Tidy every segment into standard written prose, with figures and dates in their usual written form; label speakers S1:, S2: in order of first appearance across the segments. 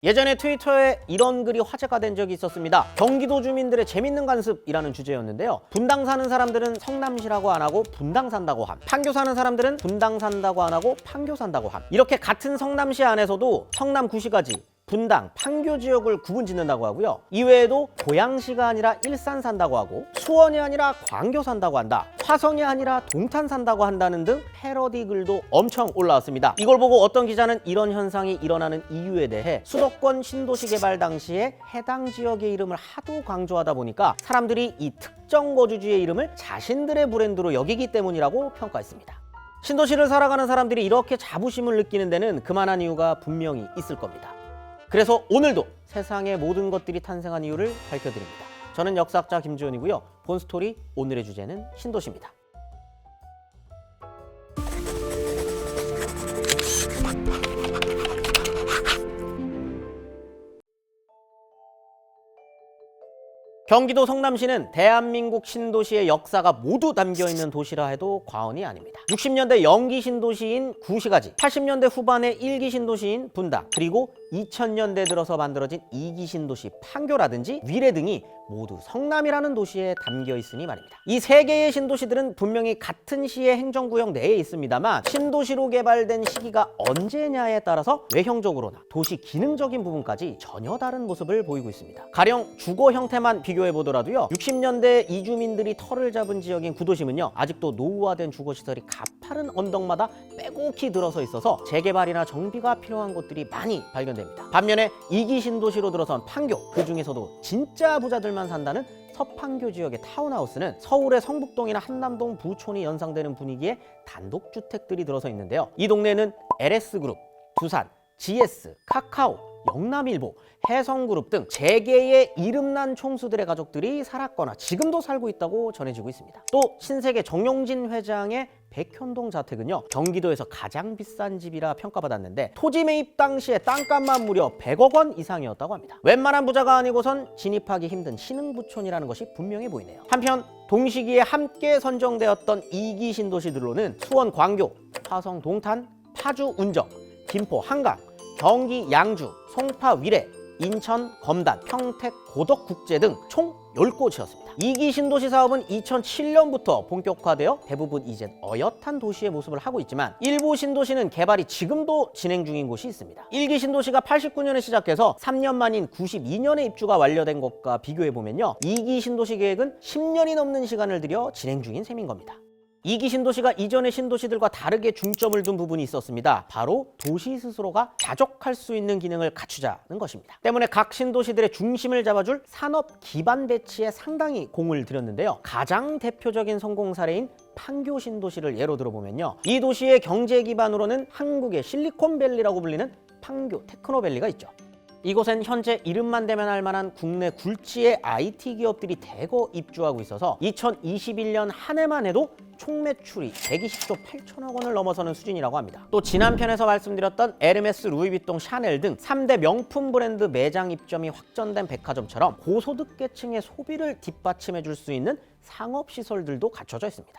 S1: 예전에 트위터에 이런 글이 화제가 된 적이 있었습니다. 경기도 주민들의 재밌는 관습이라는 주제였는데요. 분당 사는 사람들은 성남시라고 안 하고 분당 산다고 함. 판교 사는 사람들은 분당 산다고 안 하고 판교 산다고 함. 이렇게 같은 성남시 안에서도 성남 구시가지, 분당, 판교 지역을 구분 짓는다고 하고요. 이외에도 고양시가 아니라 일산 산다고 하고, 수원이 아니라 광교 산다고 한다, 화성이 아니라 동탄 산다고 한다는 등 패러디 글도 엄청 올라왔습니다. 이걸 보고 어떤 기자는 이런 현상이 일어나는 이유에 대해 수도권 신도시 개발 당시에 해당 지역의 이름을 하도 강조하다 보니까 사람들이 이 특정 거주지의 이름을 자신들의 브랜드로 여기기 때문이라고 평가했습니다. 신도시를 살아가는 사람들이 이렇게 자부심을 느끼는 데는 그만한 이유가 분명히 있을 겁니다. 그래서 오늘도 세상의 모든 것들이 탄생한 이유를 밝혀드립니다. 저는 역사학자 김지훈이고요. 본스토리 오늘의 주제는 신도시입니다. 경기도 성남시는 대한민국 신도시의 역사가 모두 담겨있는 도시라 해도 과언이 아닙니다. 60년대 영기 신도시인 구시가지, 80년대 후반의 1기 신도시인 분당, 그리고 2000년대 들어서 만들어진 2기 신도시 판교라든지 위례 등이 모두 성남이라는 도시에 담겨 있으니 말입니다. 이 세 개의 신도시들은 분명히 같은 시의 행정구역 내에 있습니다만 신도시로 개발된 시기가 언제냐에 따라서 외형적으로나 도시 기능적인 부분까지 전혀 다른 모습을 보이고 있습니다. 가령 주거 형태만 비교해 보더라도요. 60년대 이주민들이 터를 잡은 지역인 구도심은요. 아직도 노후화된 주거시설이 가파른 언덕마다 빼곡히 들어서 있어서 재개발이나 정비가 필요한 곳들이 많이 발견됩니다. 반면에 2기 신도시로 들어선 판교, 그 중에서도 진짜 부자들만 산다는 서판교 지역의 타운하우스는 서울의 성북동이나 한남동, 부촌이 연상되는 분위기의 단독주택들이 들어서 있는데요. 이 동네는 LS그룹, 두산, GS, 카카오, 영남일보, 해성그룹 등 재계의 이름난 총수들의 가족들이 살았거나 지금도 살고 있다고 전해지고 있습니다. 또 신세계 정용진 회장의 백현동 자택은요, 경기도에서 가장 비싼 집이라 평가받았는데 토지 매입 당시에 땅값만 무려 100억 원 이상이었다고 합니다. 웬만한 부자가 아니고선 진입하기 힘든 신흥부촌이라는 것이 분명해 보이네요. 한편 동시기에 함께 선정되었던 2기 신도시들로는 수원 광교, 화성 동탄, 파주 운정, 김포 한강, 경기 양주, 송파 위례, 인천 검단, 평택 고덕국제 등 총 10곳이었습니다. 2기 신도시 사업은 2007년부터 본격화되어 대부분 이젠 어엿한 도시의 모습을 하고 있지만 일부 신도시는 개발이 지금도 진행 중인 곳이 있습니다. 1기 신도시가 89년에 시작해서 3년 만인 92년에 입주가 완료된 것과 비교해보면요. 2기 신도시 계획은 10년이 넘는 시간을 들여 진행 중인 셈인 겁니다. 2기 신도시가 이전의 신도시들과 다르게 중점을 둔 부분이 있었습니다. 바로 도시 스스로가 자족할 수 있는 기능을 갖추자는 것입니다. 때문에 각 신도시들의 중심을 잡아줄 산업 기반 배치에 상당히 공을 들였는데요. 가장 대표적인 성공 사례인 판교 신도시를 예로 들어보면요. 이 도시의 경제 기반으로는 한국의 실리콘밸리라고 불리는 판교 테크노밸리가 있죠. 이곳엔 현재 이름만 대면 할 만한 국내 굴지의 IT 기업들이 대거 입주하고 있어서 2021년 한 해만 해도 총 매출이 120조 8천억 원을 넘어서는 수준이라고 합니다. 또 지난 편에서 말씀드렸던 에르메스, 루이비통, 샤넬 등 3대 명품 브랜드 매장 입점이 확정된 백화점처럼 고소득 계층의 소비를 뒷받침해 줄 수 있는 상업시설들도 갖춰져 있습니다.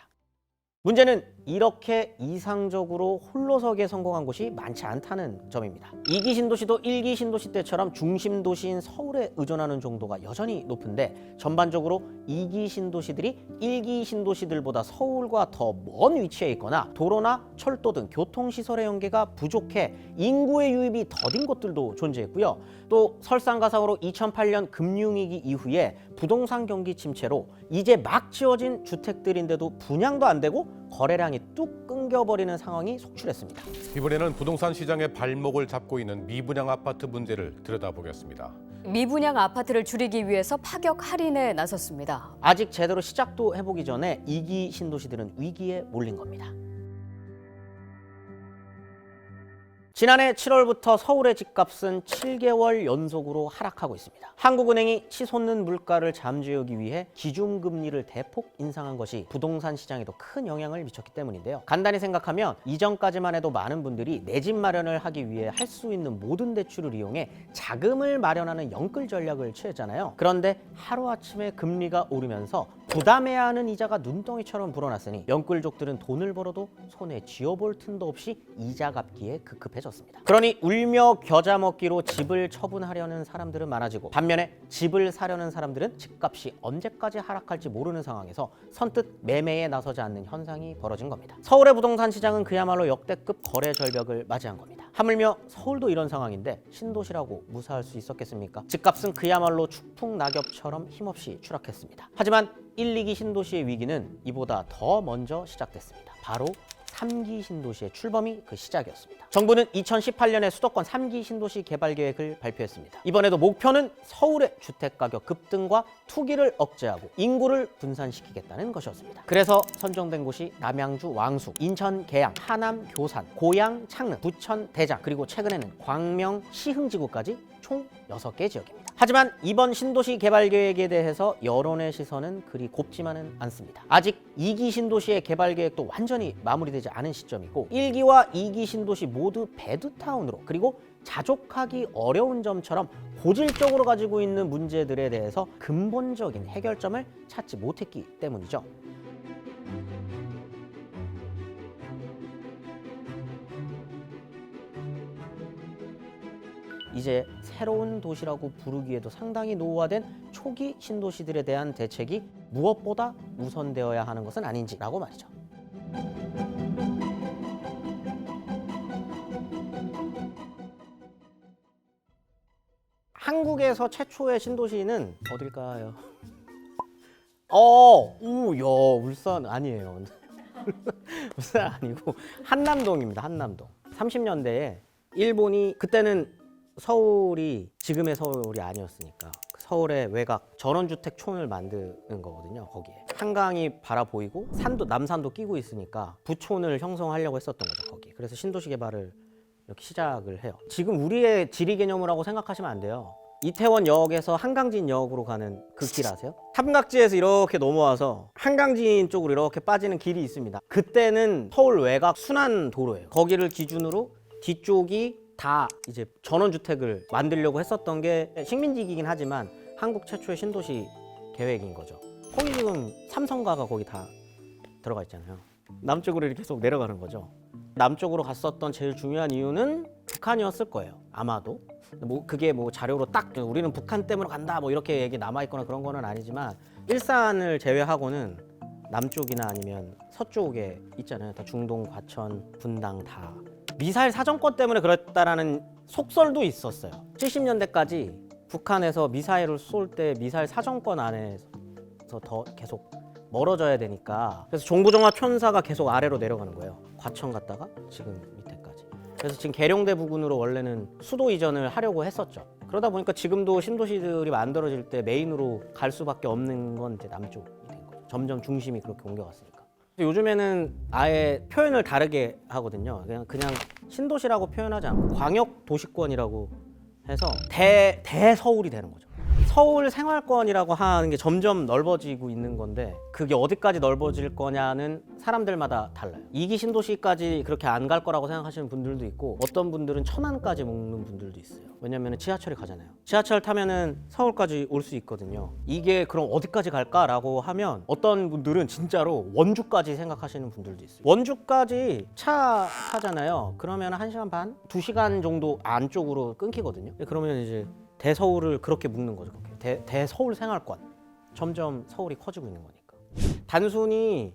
S1: 문제는 이렇게 이상적으로 홀로서기에 성공한 곳이 많지 않다는 점입니다. 2기 신도시도 1기 신도시 때처럼 중심 도시인 서울에 의존하는 정도가 여전히 높은데 전반적으로 2기 신도시들이 1기 신도시들보다 서울과 더 먼 위치에 있거나 도로나 철도 등 교통시설의 연계가 부족해 인구의 유입이 더딘 곳들도 존재했고요. 또 설상가상으로 2008년 금융위기 이후에 부동산 경기 침체로 이제 막 지어진 주택들인데도 분양도 안 되고 거래량이 뚝 끊겨버리는 상황이 속출했습니다.
S2: 이번에는 부동산 시장의 발목을 잡고 있는 미분양 아파트 문제를 들여다보겠습니다.
S3: 미분양 아파트를 줄이기 위해서 파격 할인에 나섰습니다.
S1: 아직 제대로 시작도 해보기 전에 2기 신도시들은 위기에 몰린 겁니다. 지난해 7월부터 서울의 집값은 7개월 연속으로 하락하고 있습니다. 한국은행이 치솟는 물가를 잠재우기 위해 기준금리를 대폭 인상한 것이 부동산 시장에도 큰 영향을 미쳤기 때문인데요. 간단히 생각하면 이전까지만 해도 많은 분들이 내 집 마련을 하기 위해 할 수 있는 모든 대출을 이용해 자금을 마련하는 영끌 전략을 취했잖아요. 그런데 하루아침에 금리가 오르면서 부담해야 하는 이자가 눈덩이처럼 불어났으니 영끌족들은 돈을 벌어도 손에 쥐어볼 틈도 없이 이자 갚기에 급급해졌습니다. 그러니 울며 겨자 먹기로 집을 처분하려는 사람들은 많아지고 반면에 집을 사려는 사람들은 집값이 언제까지 하락할지 모르는 상황에서 선뜻 매매에 나서지 않는 현상이 벌어진 겁니다. 서울의 부동산 시장은 그야말로 역대급 거래 절벽을 맞이한 겁니다. 하물며 서울도 이런 상황인데 신도시라고 무사할 수 있었겠습니까? 집값은 그야말로 추풍낙엽처럼 힘없이 추락했습니다. 하지만 1, 2기 신도시의 위기는 이보다 더 먼저 시작됐습니다. 바로 3기 신도시의 출범이 그 시작이었습니다. 정부는 2018년에 수도권 3기 신도시 개발 계획을 발표했습니다. 이번에도 목표는 서울의 주택가격 급등과 투기를 억제하고 인구를 분산시키겠다는 것이었습니다. 그래서 선정된 곳이 남양주 왕숙, 인천 계양, 하남 교산, 고양 창릉, 부천 대장, 그리고 최근에는 광명 시흥지구까지 총 6개 지역입니다. 하지만 이번 신도시 개발 계획에 대해서 여론의 시선은 그리 곱지만은 않습니다. 아직 2기 신도시의 개발 계획도 완전히 마무리되지 않은 시점이고 1기와 2기 신도시 모두 배드타운으로 그리고 자족하기 어려운 점처럼 고질적으로 가지고 있는 문제들에 대해서 근본적인 해결점을 찾지 못했기 때문이죠. 이제 새로운 도시라고 부르기에도 상당히 노후화된 초기 신도시들에 대한 대책이 무엇보다 우선되어야 하는 것은 아닌지라고 말이죠. 한국에서 최초의 신도시는 어딜까요? 울산 아니에요. 울산 아니고 한남동입니다. 한남동. 30년대에 일본이 그때는 서울이 지금의 서울이 아니었으니까 서울의 외곽 전원주택촌을 만드는 거거든요. 거기에 한강이 바라보이고 산도 남산도 끼고 있으니까 부촌을 형성하려고 했었던 거죠. 거기. 그래서 신도시 개발을 이렇게 시작을 해요. 지금 우리의 지리 개념이라고 생각하시면 안 돼요. 이태원역에서 한강진역으로 가는 그 길 아세요? 삼각지에서 이렇게 넘어와서 한강진 쪽으로 이렇게 빠지는 길이 있습니다. 그때는 서울 외곽 순환 도로예요. 거기를 기준으로 뒤쪽이 다 이제 전원주택을 만들려고 했었던 게 식민지이긴 하지만 한국 최초의 신도시 계획인 거죠. 거기 지금 삼성가가 거기 다 들어가 있잖아요. 남쪽으로 이렇게 계속 내려가는 거죠. 남쪽으로 갔었던 제일 중요한 이유는 북한이었을 거예요. 아마도. 그게 자료로 딱 우리는 북한 때문에 간다 이렇게 얘기 남아있거나 그런 거는 아니지만 일산을 제외하고는 남쪽이나 아니면 서쪽에 있잖아요. 다 중동, 과천, 분당 다. 미사일 사정권 때문에 그랬다라는 속설도 있었어요. 70년대까지 북한에서 미사일을 쏠 때 미사일 사정권 안에서 더 계속 멀어져야 되니까 그래서 종부종합천사가 계속 아래로 내려가는 거예요. 과천 갔다가 지금 밑에까지. 그래서 지금 계룡대 부근으로 원래는 수도 이전을 하려고 했었죠. 그러다 보니까 지금도 신도시들이 만들어질 때 메인으로 갈 수밖에 없는 건 이제 남쪽이 된 거죠. 점점 중심이 그렇게 옮겨갔으니까. 요즘에는 아예 표현을 다르게 하거든요. 그냥 신도시라고 표현하지 않고 광역 도시권이라고 해서 대서울이 되는 거죠. 서울 생활권이라고 하는 게 점점 넓어지고 있는 건데 그게 어디까지 넓어질 거냐는 사람들마다 달라요. 2기 신도시까지 그렇게 안 갈 거라고 생각하시는 분들도 있고 어떤 분들은 천안까지 먹는 분들도 있어요. 왜냐면 지하철이 가잖아요. 지하철 타면은 서울까지 올 수 있거든요. 이게 그럼 어디까지 갈까라고 하면 어떤 분들은 진짜로 원주까지 생각하시는 분들도 있어요. 원주까지 차 타잖아요. 그러면 1시간 반? 2시간 정도 안쪽으로 끊기거든요. 그러면 이제 대서울을 그렇게 묶는 거죠. 대서울 생활권. 점점 서울이 커지고 있는 거니까. 단순히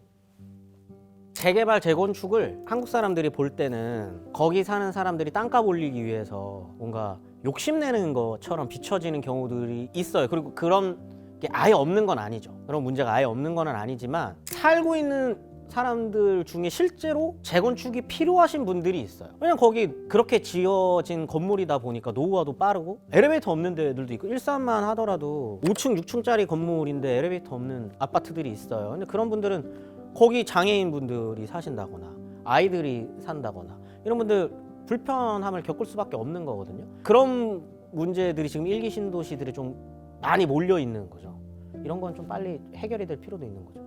S1: 재개발, 재건축을 한국 사람들이 볼 때는 거기 사는 사람들이 땅값 올리기 위해서 뭔가 욕심내는 것처럼 비춰지는 경우들이 있어요. 그리고 그런 게 아예 없는 건 아니죠. 그런 문제가 아예 없는 건 아니지만 살고 있는 사람들 중에 실제로 재건축이 필요하신 분들이 있어요. 왜냐면 거기 그렇게 지어진 건물이다 보니까 노후화도 빠르고 엘리베이터 없는 데들도 있고 일산만 하더라도 5층, 6층짜리 건물인데 엘리베이터 없는 아파트들이 있어요. 근데 그런 분들은 거기 장애인 분들이 사신다거나 아이들이 산다거나 이런 분들 불편함을 겪을 수밖에 없는 거거든요. 그런 문제들이 지금 1기 신도시들이 좀 많이 몰려 있는 거죠. 이런 건 좀 빨리 해결이 될 필요도 있는 거죠.